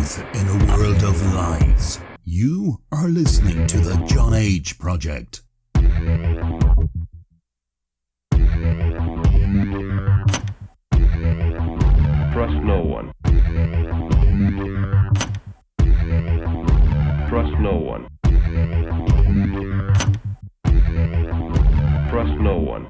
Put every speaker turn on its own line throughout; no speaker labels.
truth in a world of lies. You are listening to the JohnAge Project.
Trust no one. Trust no one. Trust no one.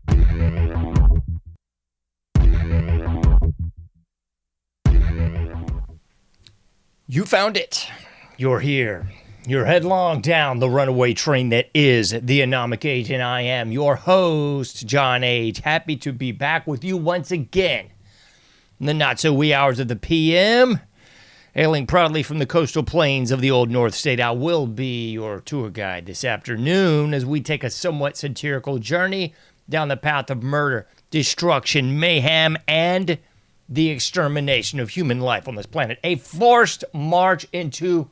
You found it. You're here. You're headlong down the runaway train that is the AnomicAge, and I am your host, JohnAge. Happy to be back with you once again in the not-so-wee hours of the PM. Hailing proudly from the coastal plains of the Old North State, I will be your tour guide this afternoon as we take a somewhat satirical journey down the path of murder, destruction, mayhem, and the extermination of human life on this planet. A forced march into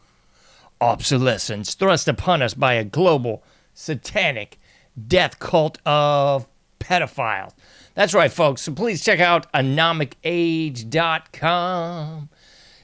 obsolescence thrust upon us by a global, satanic death cult of pedophiles. That's right, folks. So please check out AnomicAge.com.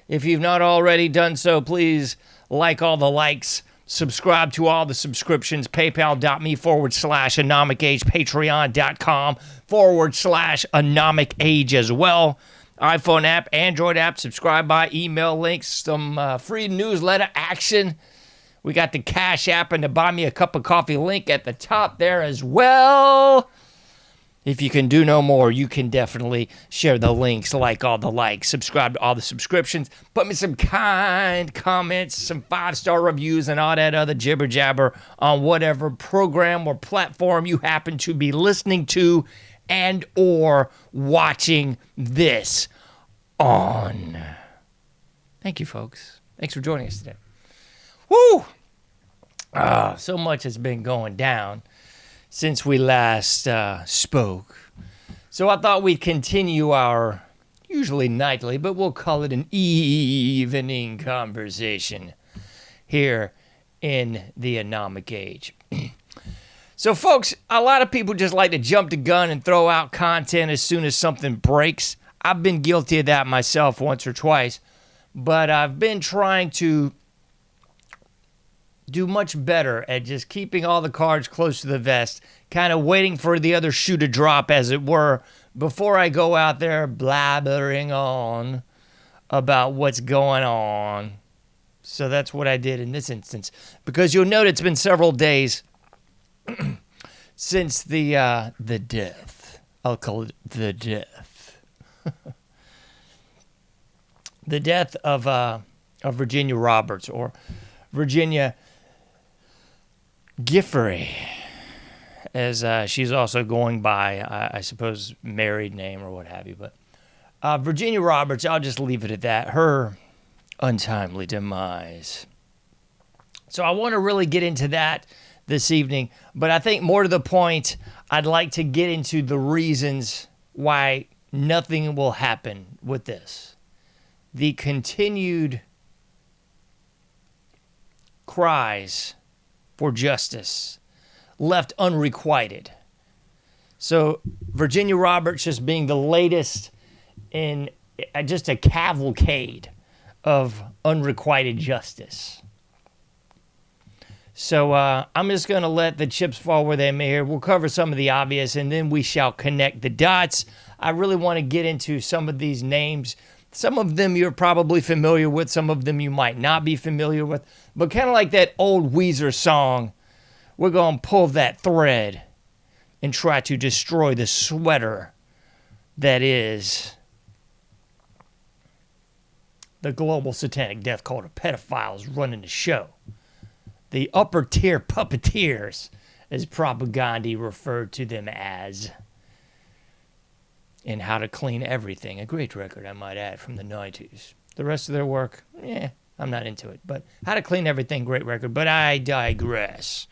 If you've not already done so, please like all the likes, subscribe to all the subscriptions, paypal.me/AnomicAge, patreon.com/AnomicAge as well. iPhone app, Android app, subscribe by email links, some free newsletter action. We got the Cash App and the Buy Me a Cup of Coffee link at the top there as well. If you can do no more, you can definitely share the links, like all the likes, subscribe to all the subscriptions, put me some kind comments, some 5-star reviews, and all that other jibber jabber on whatever program or platform you happen to be listening to and or watching this on. Thank you, folks. Thanks for joining us today. Woo! So much has been going down since we last spoke. So I thought we'd continue our usually nightly, but we'll call it an evening conversation here in the AnomicAge. So, folks, a lot of people just like to jump the gun and throw out content as soon as something breaks. I've been guilty of that myself once or twice, but I've been trying to do much better at just keeping all the cards close to the vest, kind of waiting for the other shoe to drop, as it were, before I go out there blabbering on about what's going on. So that's what I did in this instance, because you'll note it's been several days since the death. I'll call it the death. The death of Virginia Roberts, or Virginia Giuffre, as she's also going by, I suppose, married name or what have you. But Virginia Roberts, I'll just leave it at that. Her untimely demise. So I want to really get into that this evening, but I think more to the point, I'd like to get into the reasons why nothing will happen with this. The continued cries for justice left unrequited. So Virginia Roberts just being the latest in just a cavalcade of unrequited justice. So I'm just going to let the chips fall where they may here. We'll cover some of the obvious, and then we shall connect the dots. I really want to get into some of these names. Some of them you're probably familiar with. Some of them you might not be familiar with. But kind of like that old Weezer song, we're going to pull that thread and try to destroy the sweater that is the global satanic death cult of pedophiles running the show. The upper tier puppeteers, as Propaganda referred to them as, in How to Clean Everything, a great record, I might add, from the 90s. The rest of their work, I'm not into it. But How to Clean Everything, great record, but I digress.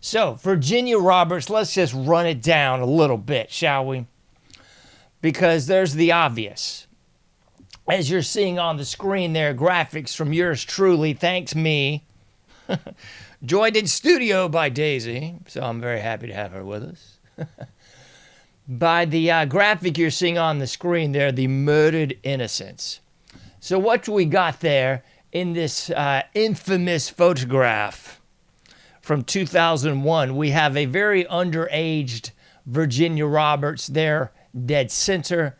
So, Virginia Roberts, let's just run it down a little bit, shall we? Because there's the obvious. As you're seeing on the screen there, graphics from yours truly, thanks me. Joined in studio by Daisy, so I'm very happy to have her with us. By the graphic you're seeing on the screen there, the Murdered Innocence. So what we got there in this infamous photograph from 2001, we have a very underaged Virginia Roberts there, dead center.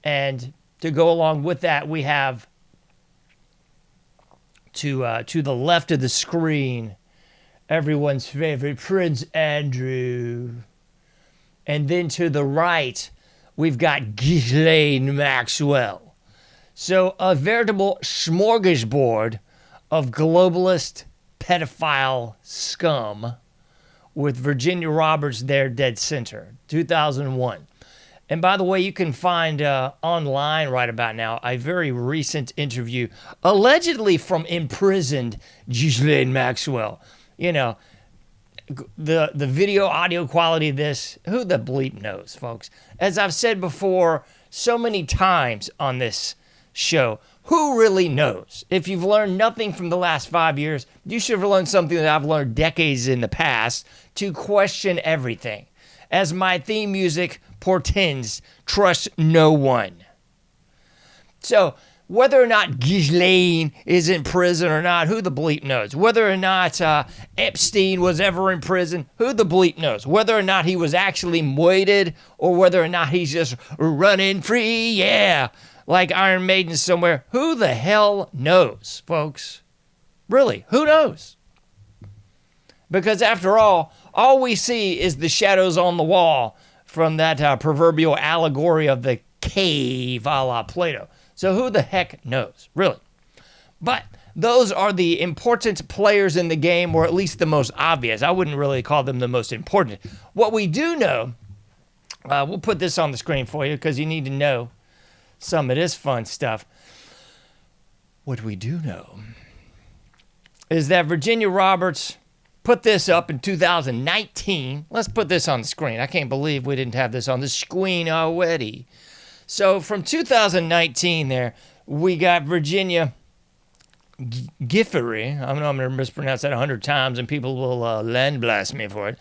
And to go along with that, we have to the left of the screen, everyone's favorite Prince Andrew. And then to the right, we've got Ghislaine Maxwell. So a veritable smorgasbord of globalist pedophile scum with Virginia Roberts there dead center, 2001. And by the way, you can find online right about now a very recent interview, allegedly from imprisoned Ghislaine Maxwell. You know, the video audio quality of this, who the bleep knows, folks? As I've said before so many times on this show, who really knows? If you've learned nothing from the last 5 years, you should have learned something that I've learned decades in the past, to question everything. As my theme music portends, trust no one. So, whether or not Ghislaine is in prison or not, who the bleep knows? Whether or not Epstein was ever in prison, who the bleep knows? Whether or not he was actually moited, or whether or not he's just running free, yeah, like Iron Maiden somewhere, who the hell knows, folks? Really, who knows? Because after all we see is the shadows on the wall from that proverbial allegory of the cave a la Plato. So who the heck knows, really? But those are the important players in the game, or at least the most obvious. I wouldn't really call them the most important. What we do know, we'll put this on the screen for you because you need to know some of this fun stuff. What we do know is that Virginia Roberts put this up in 2019. Let's put this on the screen. I can't believe we didn't have this on the screen already. So from 2019 there, we got Virginia Giuffre. I know I'm going to mispronounce that 100 times and people will land blast me for it.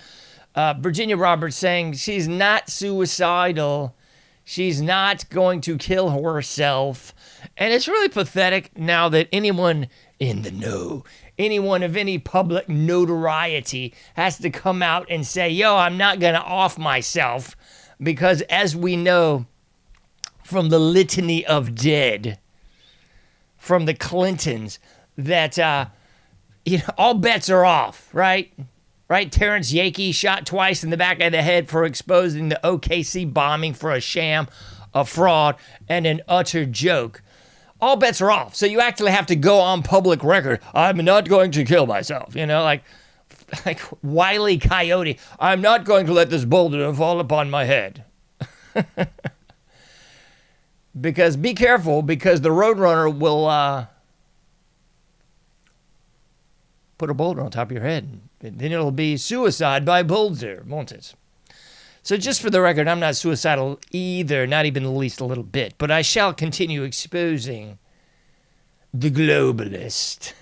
Virginia Roberts saying she's not suicidal. She's not going to kill herself. And it's really pathetic now that anyone in the know, anyone of any public notoriety has to come out and say, yo, I'm not going to off myself. Because as we know from the litany of dead, from the Clintons, that all bets are off, right? Right? Terrence Yakey shot twice in the back of the head for exposing the OKC bombing for a sham, a fraud, and an utter joke. All bets are off. So you actually have to go on public record. I'm not going to kill myself. Like Wile E. Coyote. I'm not going to let this boulder fall upon my head. Because be careful, because the Roadrunner will put a boulder on top of your head. And then it'll be suicide by boulder, won't it? So just for the record, I'm not suicidal either, not even the least a little bit. But I shall continue exposing the globalist,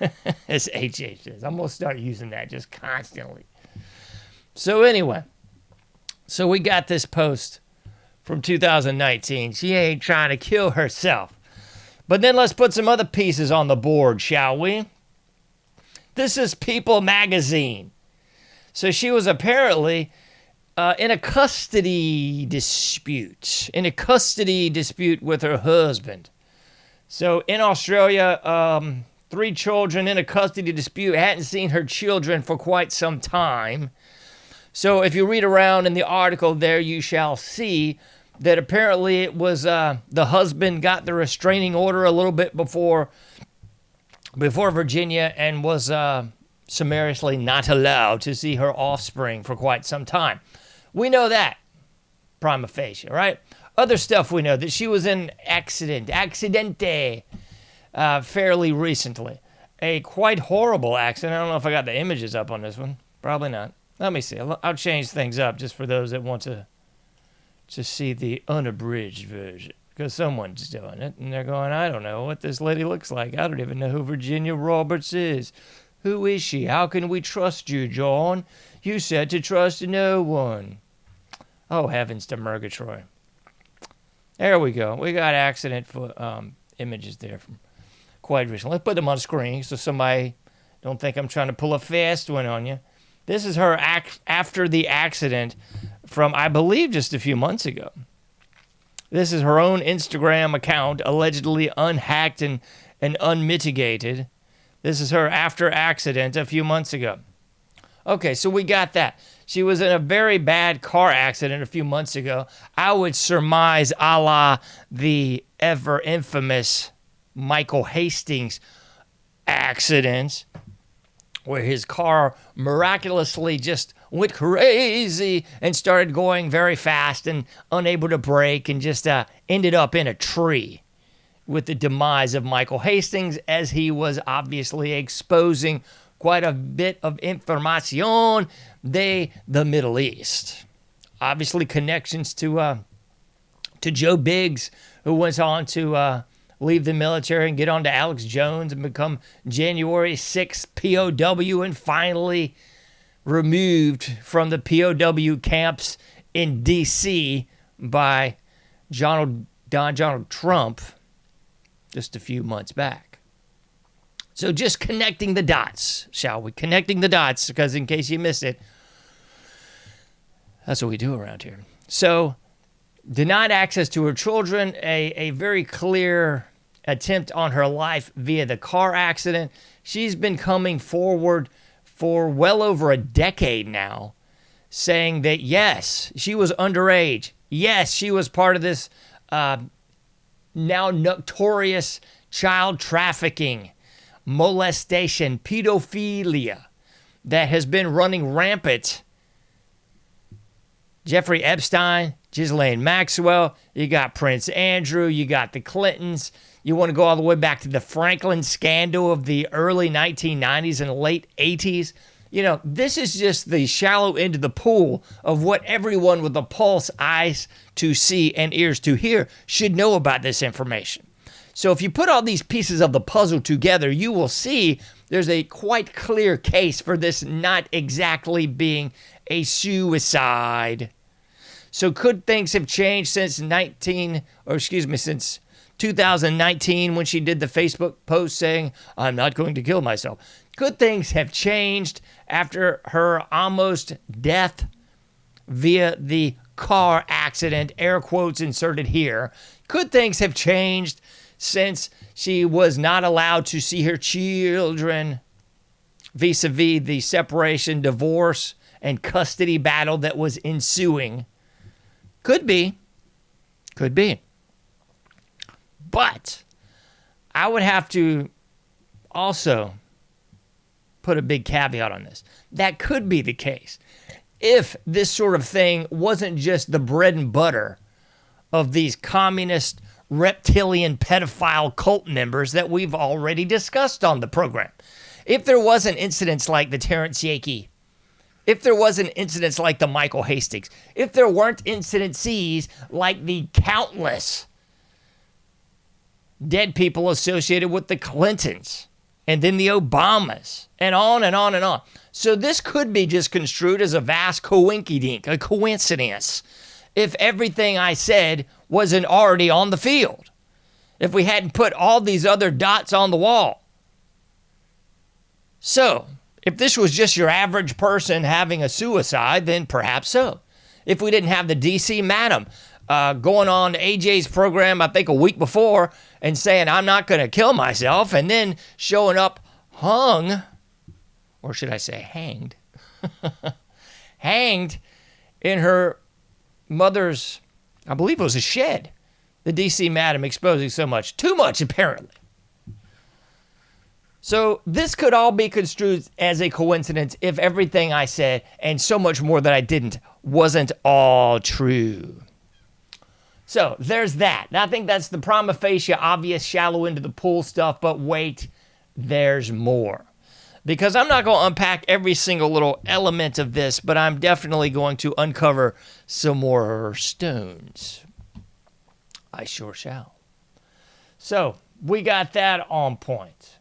as HH says. I'm going to start using that just constantly. So anyway, so we got this post from 2019. She ain't trying to kill herself. But then let's put some other pieces on the board, shall we? This is People magazine. So she was apparently in a custody dispute. With her husband. So in Australia, 3 children in a custody dispute. Hadn't seen her children for quite some time. So if you read around in the article there, you shall see that apparently it was the husband got the restraining order a little bit before Virginia, and was summarily not allowed to see her offspring for quite some time. We know that, prima facie, right? Other stuff we know, that she was in accidente, fairly recently. A quite horrible accident. I don't know if I got the images up on this one. Probably not. Let me see. I'll change things up just for those that want to see the unabridged version. Because someone's doing it, and they're going, I don't know what this lady looks like. I don't even know who Virginia Roberts is. Who is she? How can we trust you, John? You said to trust no one. Oh, heavens to Murgatroyd. There we go. We got accident for images there. quite recently. Let's put them on screen so somebody don't think I'm trying to pull a fast one on you. This is her after the accident from, I believe, just a few months ago. This is her own Instagram account, allegedly unhacked and unmitigated. This is her after accident a few months ago. Okay, so we got that. She was in a very bad car accident a few months ago. I would surmise a la the ever infamous Michael Hastings accident, where his car miraculously just went crazy and started going very fast and unable to brake and just ended up in a tree with the demise of Michael Hastings, as he was obviously exposing quite a bit of information the Middle East. Obviously connections to Joe Biggs, who went on to leave the military and get on to Alex Jones and become January 6th POW and finally removed from the POW camps in D.C. by Donald Trump just a few months back. So just connecting the dots, shall we? Connecting the dots, because in case you missed it, that's what we do around here. So denied access to her children, a very clear attempt on her life via the car accident. She's been coming forward for well over a decade now, saying that, yes, she was underage. Yes, she was part of this now notorious child trafficking, molestation, pedophilia that has been running rampant. Jeffrey Epstein, Ghislaine Maxwell, you got Prince Andrew, you got the Clintons. You want to go all the way back to the Franklin scandal of the early 1990s and late 80s. You know, this is just the shallow end of the pool of what everyone with a pulse, eyes to see and ears to hear should know about this information. So if you put all these pieces of the puzzle together, you will see there's a quite clear case for this not exactly being a suicide. So could things have changed since 2019 when she did the Facebook post saying, "I'm not going to kill myself"? Could things have changed after her almost death via the car accident, air quotes inserted here? Could things have changed since she was not allowed to see her children vis-a-vis the separation, divorce, and custody battle that was ensuing? Could be. Could be. But I would have to also put a big caveat on this. That could be the case if this sort of thing wasn't just the bread and butter of these communist, reptilian, pedophile cult members that we've already discussed on the program. If there wasn't incidents like the Terrence Yakey, if there wasn't incidents like the Michael Hastings, if there weren't incidences like the countless dead people associated with the Clintons and then the Obamas and on and on and on. So this could be just construed as a vast coinkydink, a coincidence, if everything I said wasn't already on the field, if we hadn't put all these other dots on the wall. So if this was just your average person having a suicide, then perhaps so. If we didn't have the DC madam going on AJ's program, I think a week before, and saying, "I'm not going to kill myself," and then showing up hung, or should I say hanged, hanged in her mother's, I believe it was a shed. The DC madam exposing so much, too much apparently. So this could all be construed as a coincidence if everything I said, and so much more that I didn't, wasn't all true. So there's that. And I think that's the prima facie obvious shallow into the pool stuff, but wait, there's more. Because I'm not going to unpack every single little element of this, but I'm definitely going to uncover some more stones. I sure shall. So we got that on point.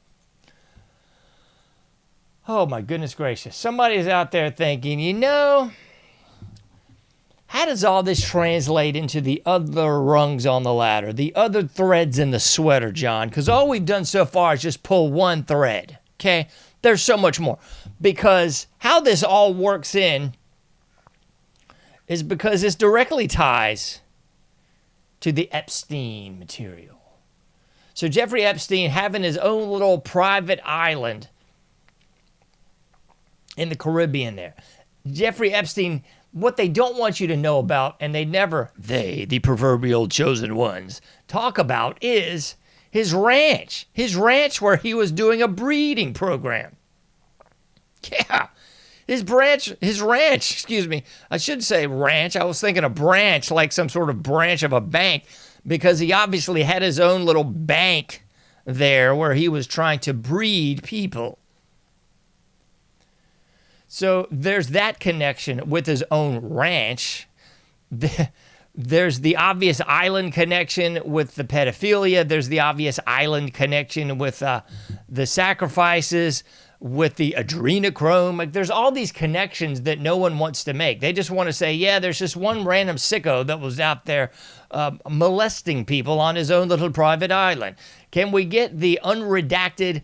Oh my goodness gracious. Somebody's out there thinking, how does all this translate into the other rungs on the ladder, the other threads in the sweater, John? Because all we've done so far is just pull one thread, okay? There's so much more. Because how this all works in is because this directly ties to the Epstein material. So Jeffrey Epstein having his own little private island in the Caribbean there. Jeffrey Epstein, what they don't want you to know about, and the proverbial chosen ones, talk about is his ranch. His ranch where he was doing a breeding program. Yeah. His ranch, excuse me. I should say ranch. I was thinking a branch, like some sort of branch of a bank, because he obviously had his own little bank there where he was trying to breed people. So there's that connection with his own ranch. There's the obvious island connection with the pedophilia. There's the obvious island connection with the sacrifices, with the adrenochrome. Like, there's all these connections that no one wants to make. They just want to say, yeah, there's just one random sicko that was out there molesting people on his own little private island. Can we get the unredacted,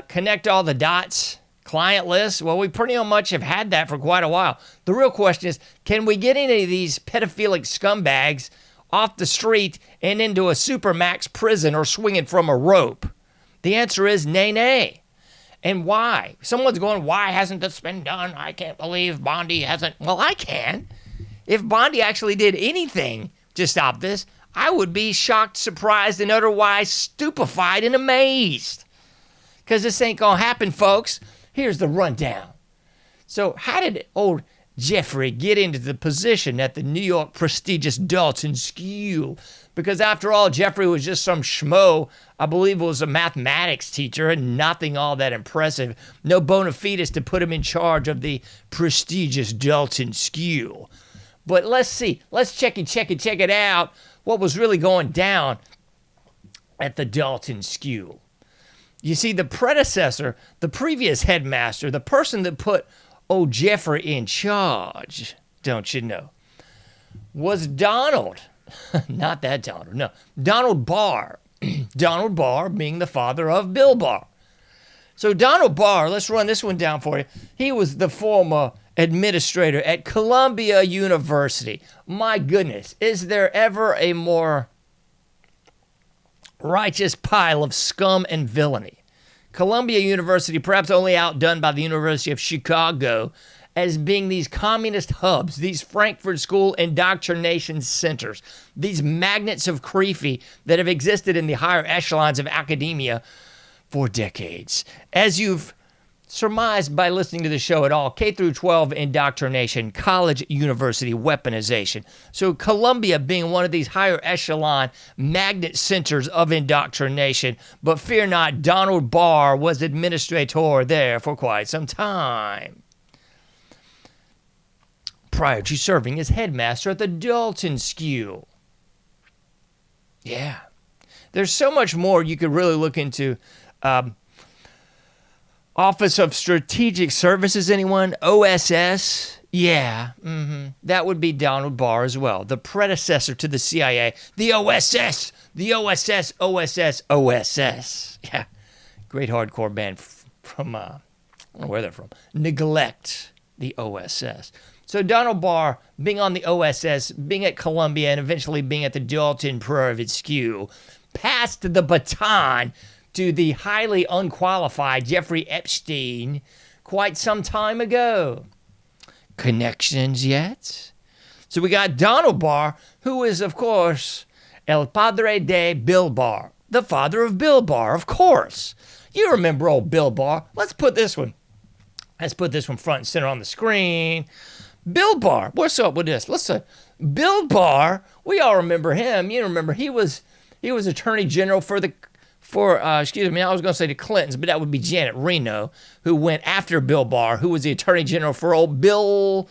connect all the dots client list? Well, we pretty much have had that for quite a while. The real question is, can we get any of these pedophilic scumbags off the street and into a supermax prison or swinging from a rope? The answer is nay, nay. And why? Someone's going, why hasn't this been done? I can't believe Bondi hasn't. Well, I can. If Bondi actually did anything to stop this, I would be shocked, surprised, and otherwise stupefied and amazed. Because this ain't going to happen, folks. Here's the rundown. So how did old Jeffrey get into the position at the New York prestigious Dalton School? Because after all, Jeffrey was just some schmo. I believe it was a mathematics teacher and nothing all that impressive. No bona fides to put him in charge of the prestigious Dalton School. But let's see. Let's check it out. What was really going down at the Dalton School? You see, the predecessor, the previous headmaster, the person that put old Jeffrey in charge, don't you know, was Donald. Not that Donald, no. Donald Barr. Donald Barr being the father of Bill Barr. So Donald Barr, let's run this one down for you. He was the former administrator at Columbia University. My goodness, is there ever a more righteous pile of scum and villainy? Columbia University, perhaps only outdone by the University of Chicago, as being these communist hubs, these Frankfurt School indoctrination centers, these magnets of creepy that have existed in the higher echelons of academia for decades. As you've surmised by listening to the show at all, K through 12 indoctrination, college university weaponization. So Columbia being one of these higher echelon magnet centers of indoctrination. But fear not, Donald Barr was administrator there for quite some time, prior to serving as headmaster at the Dalton School. Yeah. There's so much more you could really look into. Office of Strategic Services, anyone? OSS? Yeah. That would be Donald Barr as well, the predecessor to the CIA. The OSS! The OSS, OSS, OSS. Yeah. Great hardcore band from, I don't know where they're from. Neglect the OSS. So Donald Barr, being on the OSS, being at Columbia, and eventually being at the Dalton Private School, passed the baton to the highly unqualified Jeffrey Epstein quite some time ago. Connections yet? So we got Donald Barr, who is, of course, El Padre de Bill Barr, the father of Bill Barr, of course. You remember old Bill Barr. Let's put this one front and center on the screen. Bill Barr, what's up with this? Bill Barr, we all remember him. You remember he was Attorney General for the Clintons, but that would be Janet Reno, who went after Bill Barr, who was the Attorney General for old Bill.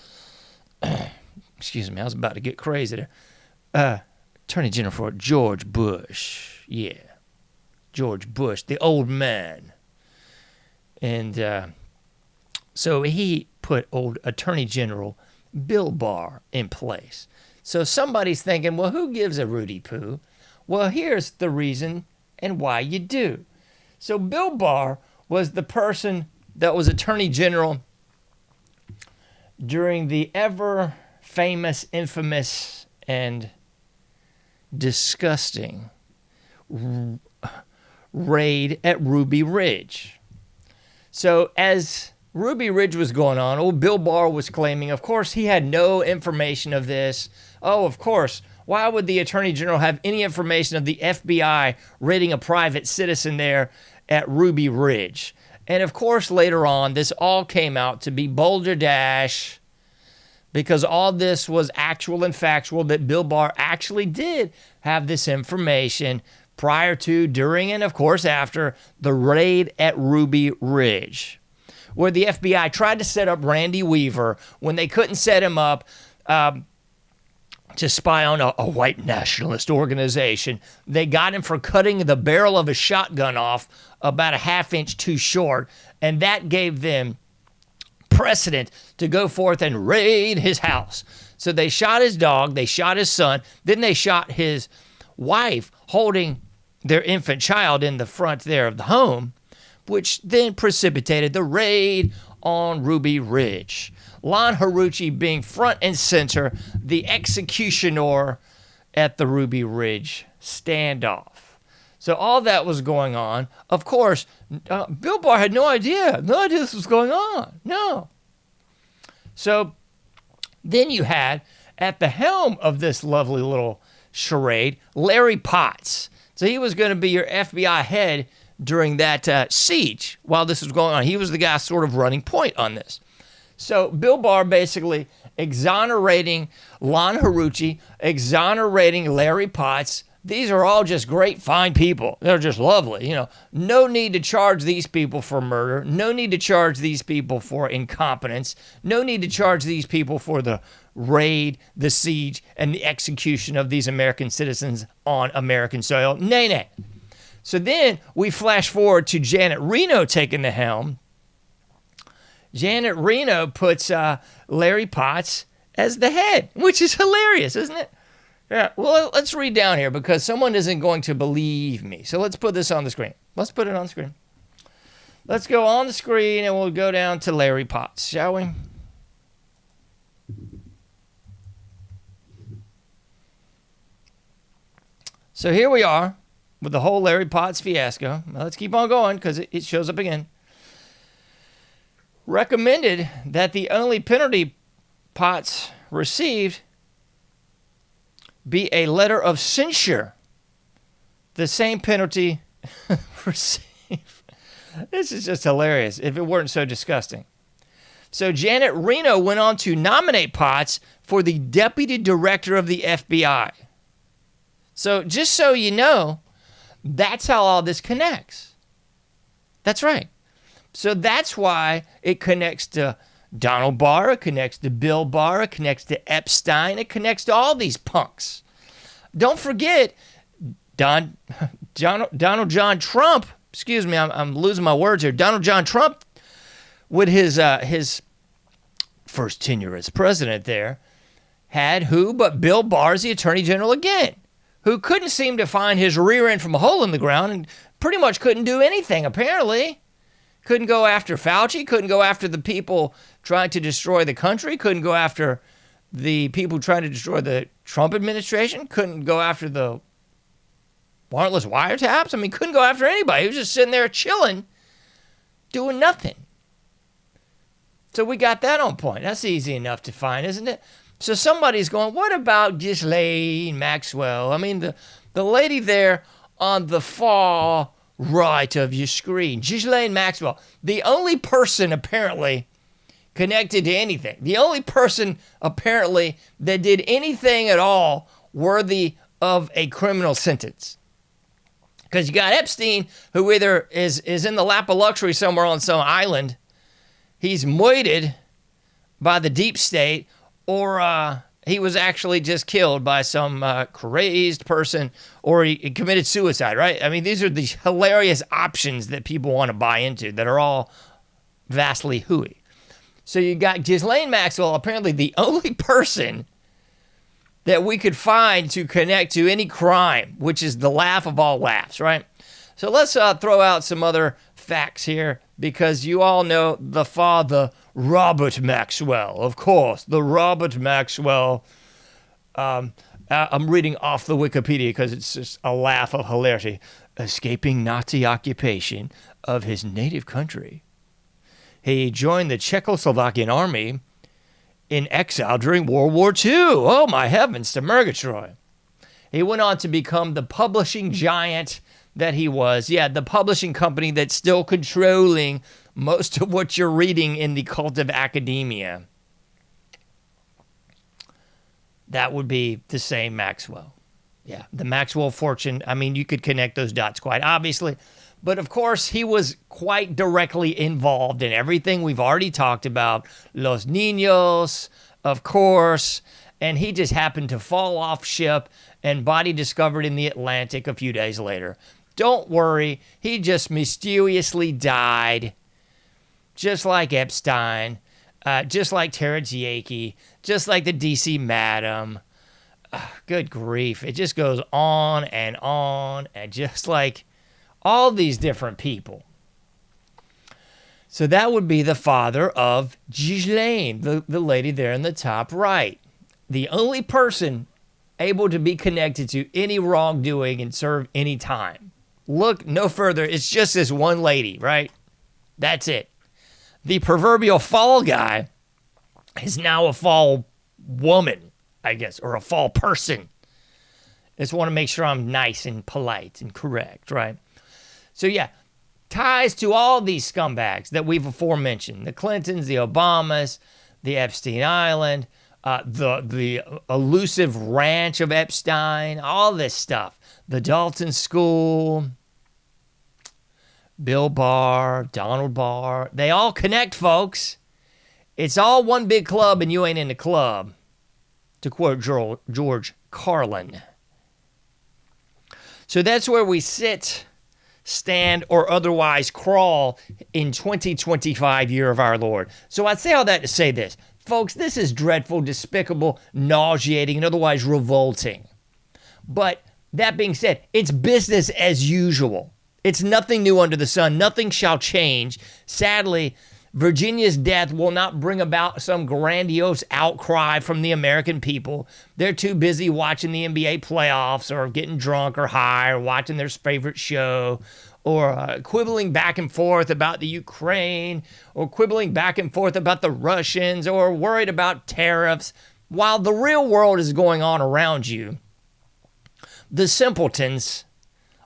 Excuse me, I was about to get crazy there. Attorney General for George Bush. Yeah, George Bush, the old man. And so he put old Attorney General Bill Barr in place. So somebody's thinking, well, who gives a Rudy Poo? Well, here's the reason and why you do. So Bill Barr was the person that was Attorney General during the ever famous, infamous, and disgusting raid at Ruby Ridge. So as Ruby Ridge was going on, old Bill Barr was claiming, of course, he had no information of this. Oh, of course. Why would the Attorney General have any information of the FBI raiding a private citizen there at Ruby Ridge? And of course, later on, this all came out to be Boulder Dash, because all this was actual and factual, that Bill Barr actually did have this information prior to, during, and of course after the raid at Ruby Ridge, where the FBI tried to set up Randy Weaver when they couldn't set him up to spy on a white nationalist organization. They got him for cutting the barrel of a shotgun off about a half-inch too short, and that gave them precedent to go forth and raid his house. So they shot his dog, they shot his son, then they shot his wife holding their infant child in the front there of the home, which then precipitated the raid on Ruby Ridge. Lon Haruchi being front and center, the executioner at the Ruby Ridge standoff. So all that was going on. Of course, Bill Barr had no idea this was going on. No. So then you had, at the helm of this lovely little charade, Larry Potts. So he was going to be your FBI head during that siege while this was going on. He was the guy sort of running point on this. So Bill Barr basically exonerating Lon Haruchi, exonerating Larry Potts. These are all just great, fine people. They're just lovely. You know, no need to charge these people for murder. No need to charge these people for incompetence. No need to charge these people for the raid, the siege, and the execution of these American citizens on American soil. Nay. So then we flash forward to Janet Reno taking the helm. Janet Reno puts Larry Potts as the head, which is hilarious, isn't it? Yeah, well, let's read down here because someone isn't going to believe me. So let's put this on the screen. Let's put it on the screen. Let's go on the screen and we'll go down to Larry Potts, shall we? So here we are with the whole Larry Potts fiasco. Now let's keep on going because it shows up again. Recommended that the only penalty Potts received be a letter of censure. The same penalty received. This is just hilarious if it weren't so disgusting. So Janet Reno went on to nominate Potts for the deputy director of the FBI. So just so you know, that's how all this connects. That's right. So that's why it connects to Donald Barr, it connects to Bill Barr, it connects to Epstein, it connects to all these punks. Don't forget, Donald John Trump, excuse me, I'm losing my words here. Donald John Trump, with his first tenure as president there, had who but Bill Barr as the Attorney General again, who couldn't seem to find his rear end from a hole in the ground and pretty much couldn't do anything, apparently. Couldn't go after Fauci, couldn't go after the people trying to destroy the country, couldn't go after the people trying to destroy the Trump administration, couldn't go after the warrantless wiretaps. I mean, couldn't go after anybody. He was just sitting there chilling, doing nothing. So we got that on point. That's easy enough to find, isn't it? So somebody's going, what about Ghislaine Maxwell? I mean, the lady there on the far right of your screen, Ghislaine Maxwell, the only person apparently connected to anything, the only person apparently that did anything at all worthy of a criminal sentence. Because you got Epstein, who either is in the lap of luxury somewhere on some island, he's moited by the deep state, or he was actually just killed by some crazed person, or he committed suicide, right? I mean, these are the hilarious options that people want to buy into that are all vastly hooey. So you got Ghislaine Maxwell, apparently the only person that we could find to connect to any crime, which is the laugh of all laughs, right? So let's throw out some other facts here, because you all know the father, Robert Maxwell. Of course, the Robert Maxwell. I'm reading off the Wikipedia because it's just a laugh of hilarity. Escaping Nazi occupation of his native country. He joined the Czechoslovakian army in exile during World War II. Oh, my heavens, to Murgatroyd. He went on to become the publishing giant that he was. Yeah, the publishing company that's still controlling most of what you're reading in the cult of academia. That would be the same Maxwell. Yeah, the Maxwell fortune. I mean, you could connect those dots quite obviously. But of course, he was quite directly involved in everything we've already talked about. Los Niños, of course. And he just happened to fall off ship and body discovered in the Atlantic a few days later. Don't worry, he just mysteriously died. Just like Epstein, just like Terrence Yakey, just like the DC Madam. Good grief. It just goes on, and just like all these different people. So that would be the father of Ghislaine, the lady there in the top right. The only person able to be connected to any wrongdoing and serve any time. Look no further. It's just this one lady, right? That's it. The proverbial fall guy is now a fall woman, I guess, or a fall person. Just want to make sure I'm nice and polite and correct, right? So yeah, ties to all these scumbags that we've aforementioned. The Clintons, the Obamas, the Epstein Island, the elusive ranch of Epstein, all this stuff. The Dalton School, Bill Barr, Donald Barr. They all connect, folks. It's all one big club and you ain't in the club, to quote George Carlin. So that's where we sit, stand, or otherwise crawl in 2025, year of our Lord. So I say all that to say this. Folks, this is dreadful, despicable, nauseating, and otherwise revolting. But that being said, it's business as usual. It's nothing new under the sun. Nothing shall change. Sadly, Virginia's death will not bring about some grandiose outcry from the American people. They're too busy watching the NBA playoffs or getting drunk or high or watching their favorite show or quibbling back and forth about the Ukraine or quibbling back and forth about the Russians or worried about tariffs. While the real world is going on around you, the simpletons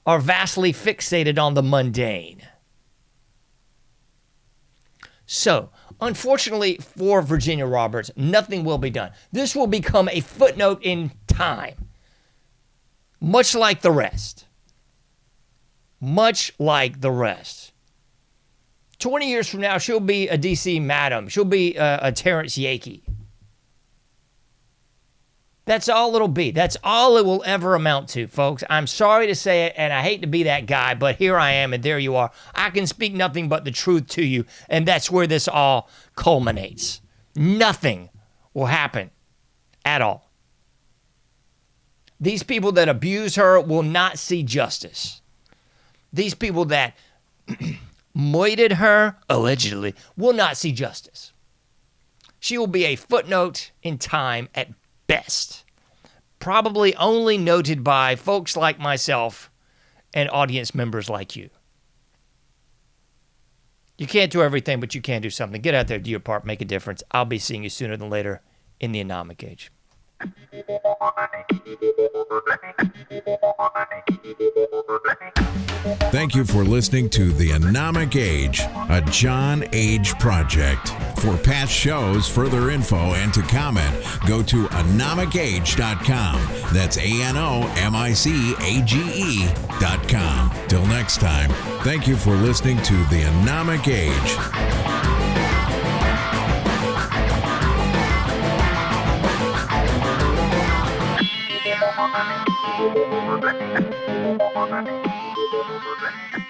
are vastly fixated on the mundane. So, unfortunately for Virginia Roberts, nothing will be done. This will become a footnote in time, much like the rest. Much like the rest. 20 years from now, she'll be a DC Madam. She'll be a Terrence Yakey. That's all it'll be. That's all it will ever amount to, folks. I'm sorry to say it, and I hate to be that guy, but here I am, and there you are. I can speak nothing but the truth to you, and that's where this all culminates. Nothing will happen at all. These people that abuse her will not see justice. These people that moited her, allegedly, will not see justice. She will be a footnote in time at best. Probably only noted by folks like myself and audience members like you. You can't do everything, but you can do something. Get out there, do your part, make a difference. I'll be seeing you sooner than later in the AnomicAge.
Thank you for listening to the AnomicAge, a JohnAge project. For past shows, further info, and to comment, go to AnomicAge.com. That's AnomicAge.com. Till next time, thank you for listening to the AnomicAge.
Thank you.